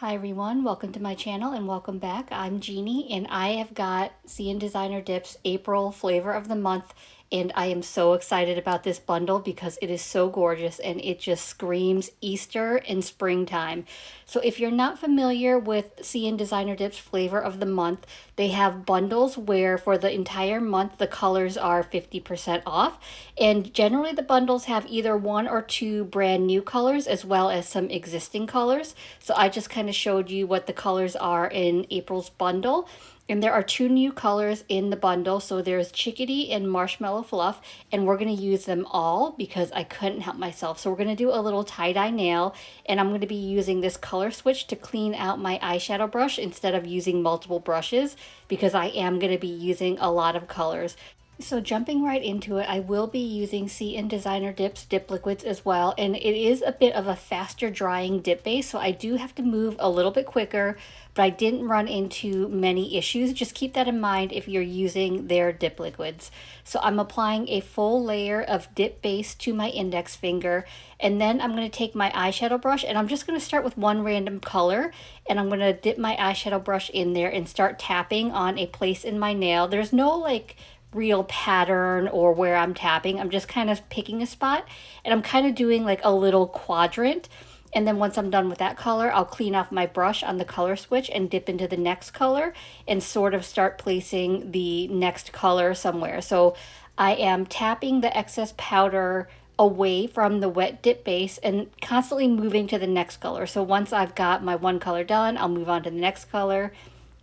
Hi everyone, welcome to my channel and welcome back. I'm Jeannie and I have got CN Designer Dips April flavor of the month, and I am so excited about this bundle because it is so gorgeous and it just screams Easter and springtime. So if you're not familiar with CN Designer Dips flavor of the month, they have bundles where for the entire month the colors are 50% off, and generally the bundles have either one or two brand new colors as well as some existing colors. So I just kind of showed you what the colors are in April's bundle. And there are two new colors in the bundle. So there's Chickadee and Marshmallow Fluff. And we're going to use them all because I couldn't help myself. So we're going to do a little tie-dye nail. And I'm going to be using this color switch to clean out my eyeshadow brush instead of using multiple brushes, because I am going to be using a lot of colors. So jumping right into it, I will be using CN Designer Dips dip liquids as well, and it is a bit of a faster drying dip base, so I do have to move a little bit quicker, but I didn't run into many issues. Just keep that in mind if you're using their dip liquids. So I'm applying a full layer of dip base to my index finger, and then I'm going to take my eyeshadow brush, and I'm just going to start with one random color, and I'm going to dip my eyeshadow brush in there and start tapping on a place in my nail. There's no like real pattern or where I'm tapping. I'm just kind of picking a spot, and I'm kind of doing like a little quadrant. And then once I'm done with that color, I'll clean off my brush on the color switch and dip into the next color and sort of start placing the next color somewhere. So I am tapping the excess powder away from the wet dip base and constantly moving to the next color. So once I've got my one color done, I'll move on to the next color,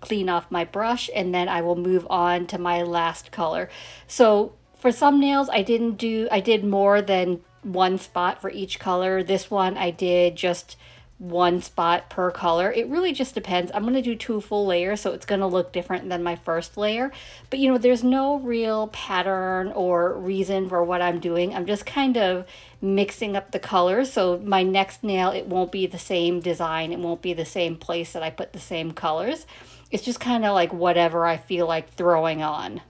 clean off my brush, and then I will move on to my last color. So for some nails I did more than one spot for each color. This one I did just one spot per color. It really just depends. I'm going to do two full layers, so it's going to look different than my first layer. But you know, there's no real pattern or reason for what I'm doing. I'm just kind of mixing up the colors. So my next nail, it won't be the same design. It won't be the same place that I put the same colors. It's just kind of like whatever I feel like throwing on.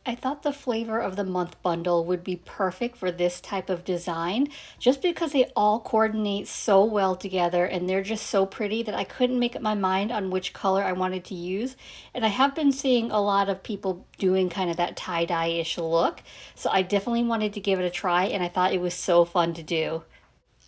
I thought the flavor of the month bundle would be perfect for this type of design, just because they all coordinate so well together and they're just so pretty that I couldn't make up my mind on which color I wanted to use. And I have been seeing a lot of people doing kind of that tie-dye-ish look, so I definitely wanted to give it a try, and I thought it was so fun to do.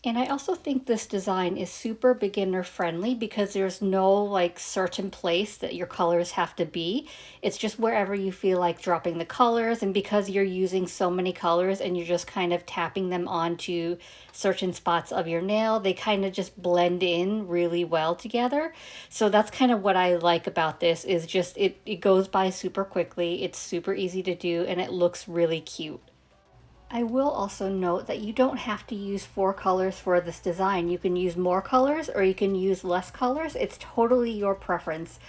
And I also think this design is super beginner friendly because there's no like certain place that your colors have to be. It's just wherever you feel like dropping the colors, and because you're using so many colors and you're just kind of tapping them onto certain spots of your nail, they kind of just blend in really well together. So that's kind of what I like about this, is just it goes by super quickly, it's super easy to do, and it looks really cute. I will also note that you don't have to use 4 colors for this design. You can use more colors or you can use less colors. It's totally your preference.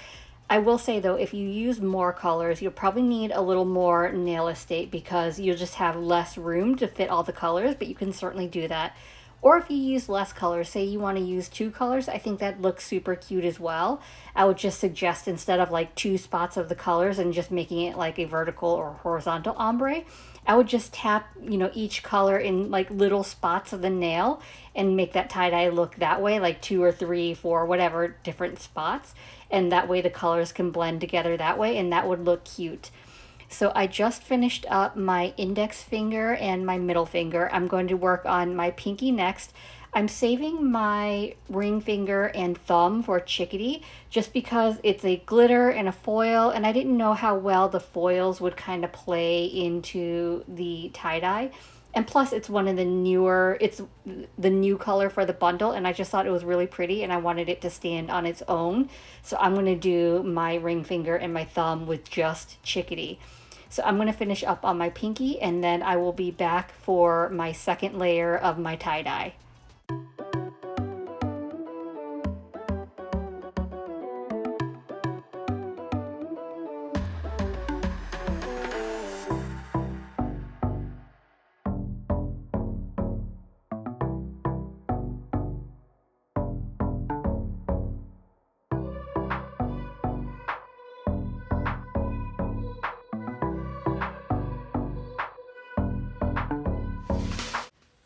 I will say though, if you use more colors, you'll probably need a little more nail estate because you'll just have less room to fit all the colors, but you can certainly do that. Or if you use less colors, say you want to use 2 colors, I think that looks super cute as well. I would just suggest, instead of like 2 spots of the colors and just making it like a vertical or horizontal ombre, I would just tap, you know, each color in like little spots of the nail and make that tie-dye look that way, like 2 or 3, 4, whatever different spots. And that way the colors can blend together that way, and that would look cute. So I just finished up my index finger and my middle finger. I'm going to work on my pinky next. I'm saving my ring finger and thumb for Chickadee just because it's a glitter and a foil, and I didn't know how well the foils would kind of play into the tie-dye. And plus it's one of the newer, it's the new color for the bundle, and I just thought it was really pretty and I wanted it to stand on its own. So I'm going to do my ring finger and my thumb with just Chickadee. So I'm going to finish up on my pinky, and then I will be back for my second layer of my tie-dye.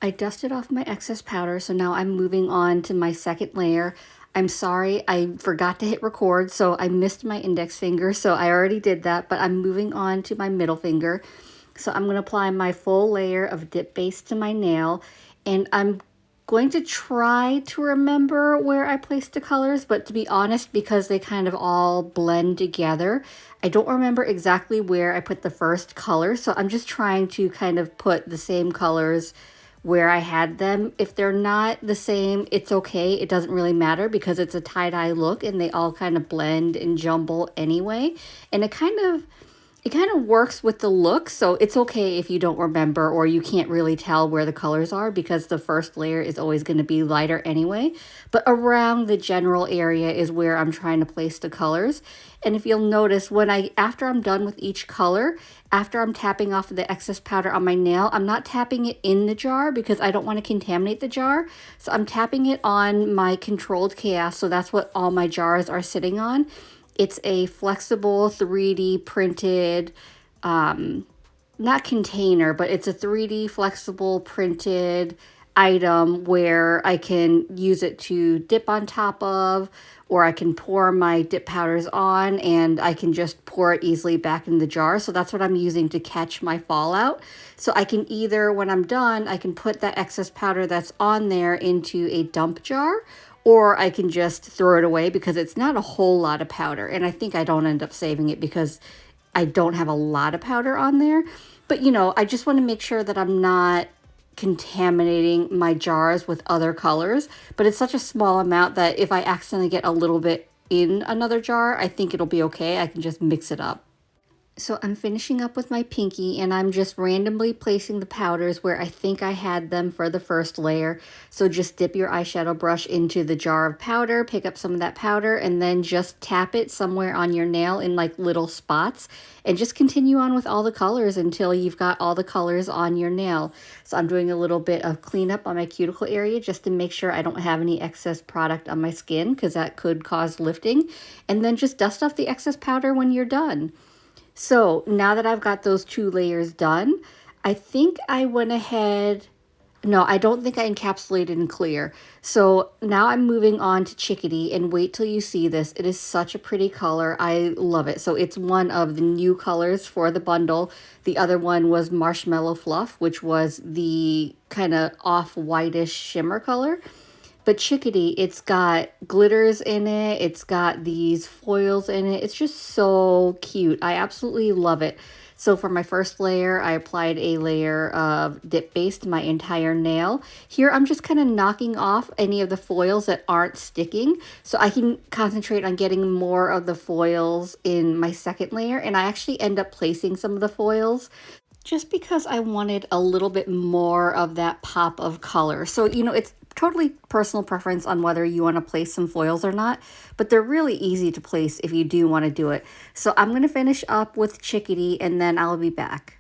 I dusted off my excess powder, so now I'm moving on to my second layer. I'm sorry, I forgot to hit record, so I missed my index finger, so I already did that, but I'm moving on to my middle finger. So I'm going to apply my full layer of dip base to my nail, and I'm going to try to remember where I placed the colors, but to be honest, because they kind of all blend together, I don't remember exactly where I put the first color, so I'm just trying to kind of put the same colors where I had them. If they're not the same, it's okay. It doesn't really matter because it's a tie-dye look and they all kind of blend and jumble anyway. And it kind of works with the look, so it's okay if you don't remember or you can't really tell where the colors are because the first layer is always going to be lighter anyway. But around the general area is where I'm trying to place the colors. And if you'll notice, after I'm done with each color, after I'm tapping off the excess powder on my nail, I'm not tapping it in the jar because I don't want to contaminate the jar. So I'm tapping it on my controlled chaos, so that's what all my jars are sitting on. It's a flexible 3D printed, not container, but it's a 3D flexible printed item where I can use it to dip on top of, or I can pour my dip powders on and I can just pour it easily back in the jar. So that's what I'm using to catch my fallout. So I can either, when I'm done, I can put that excess powder that's on there into a dump jar, or I can just throw it away because it's not a whole lot of powder. And I think I don't end up saving it because I don't have a lot of powder on there. But, you know, I just want to make sure that I'm not contaminating my jars with other colors. But it's such a small amount that if I accidentally get a little bit in another jar, I think it'll be okay. I can just mix it up. So I'm finishing up with my pinky and I'm just randomly placing the powders where I think I had them for the first layer. So just dip your eyeshadow brush into the jar of powder, pick up some of that powder, and then just tap it somewhere on your nail in like little spots and just continue on with all the colors until you've got all the colors on your nail. So I'm doing a little bit of cleanup on my cuticle area just to make sure I don't have any excess product on my skin because that could cause lifting. And then just dust off the excess powder when you're done. So now that I've got those 2 layers done, I think I went ahead, no, I don't think I encapsulated in clear. So now I'm moving on to Chickadee, and wait till you see this. It is such a pretty color. I love it. So it's one of the new colors for the bundle. The other one was Marshmallow Fluff, which was the kind of off-whitish shimmer color. But Chickadee, it's got glitters in it. It's got these foils in it. It's just so cute. I absolutely love it. So for my first layer, I applied a layer of dip base to my entire nail. Here, I'm just kind of knocking off any of the foils that aren't sticking so I can concentrate on getting more of the foils in my second layer. And I actually end up placing some of the foils just because I wanted a little bit more of that pop of color. So, you know, it's totally personal preference on whether you want to place some foils or not, but they're really easy to place if you do want to do it. So I'm going to finish up with Chickadee and then I'll be back.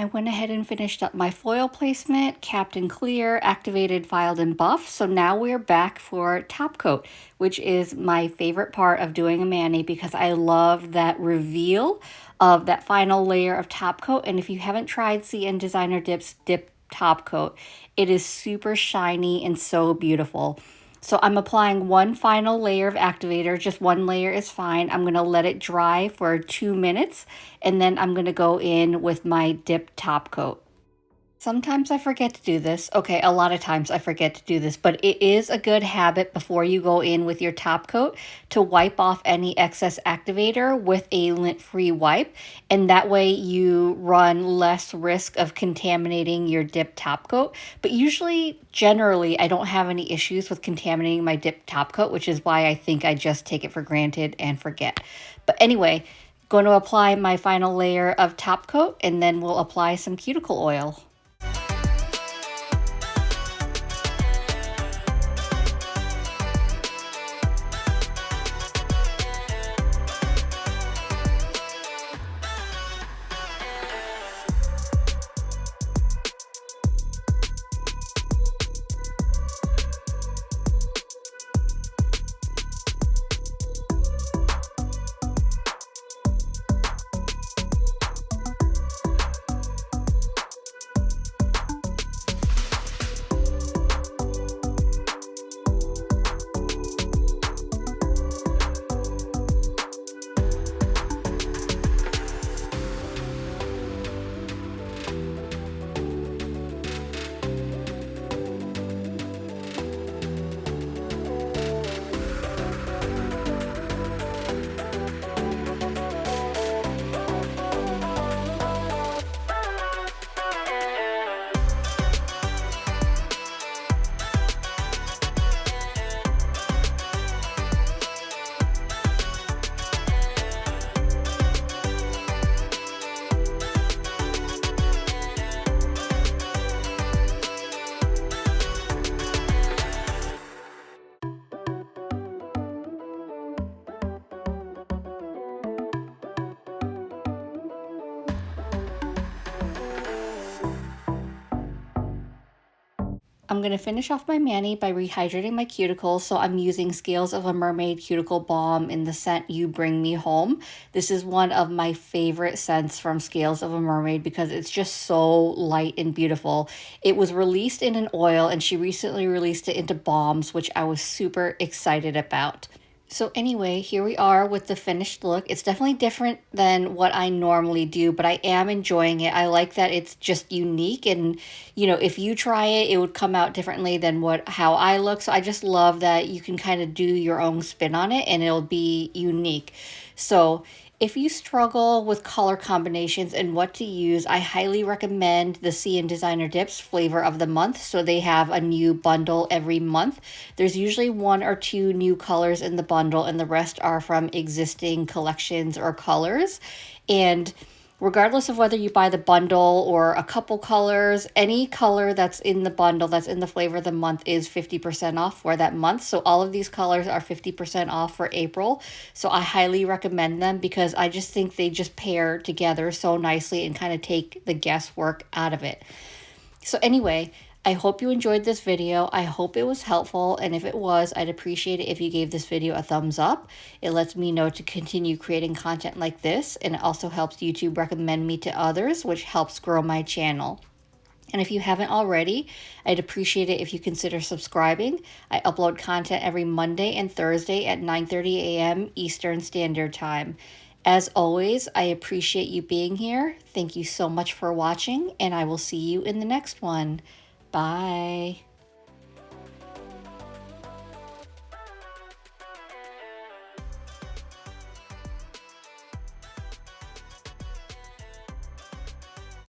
I went ahead and finished up my foil placement, capped and clear, activated, filed, and buffed. So now we're back for top coat, which is my favorite part of doing a mani because I love that reveal of that final layer of top coat. And if you haven't tried CN Designer Dip's Dip Top Coat, it is super shiny and so beautiful. So I'm applying one final layer of activator, just one layer is fine. I'm gonna let it dry for 2 minutes and then I'm gonna go in with my dip top coat. Sometimes I forget to do this. Okay, a lot of times I forget to do this, but it is a good habit before you go in with your top coat to wipe off any excess activator with a lint-free wipe, and that way you run less risk of contaminating your dip top coat. But usually, generally, I don't have any issues with contaminating my dip top coat, which is why I think I just take it for granted and forget. But anyway, going to apply my final layer of top coat, and then we'll apply some cuticle oil. I'm going to finish off my mani by rehydrating my cuticles, so I'm using Scales of a Mermaid Cuticle Balm in the scent You Bring Me Home. This is one of my favorite scents from Scales of a Mermaid because it's just so light and beautiful. It was released in an oil and she recently released it into balms, which I was super excited about. So anyway, here we are with the finished look. It's definitely different than what I normally do, but I am enjoying it. I like that it's just unique and, you know, if you try it, it would come out differently than how I look. So I just love that you can kind of do your own spin on it and it'll be unique. So if you struggle with color combinations and what to use, I highly recommend the CN Designer Dips Flavor of the Month. So they have a new bundle every month. There's usually 1 or 2 new colors in the bundle and the rest are from existing collections or colors. And regardless of whether you buy the bundle or a couple colors, any color that's in the bundle that's in the flavor of the month is 50% off for that month. So all of these colors are 50% off for April. So I highly recommend them because I just think they just pair together so nicely and kind of take the guesswork out of it. So anyway, I hope you enjoyed this video. I hope it was helpful, and if it was, I'd appreciate it if you gave this video a thumbs up. It lets me know to continue creating content like this, and it also helps YouTube recommend me to others, which helps grow my channel. And if you haven't already, I'd appreciate it if you consider subscribing. I upload content every Monday and Thursday at 9:30 a.m. Eastern Standard Time. As always, I appreciate you being here. Thank you so much for watching, and I will see you in the next one. Bye.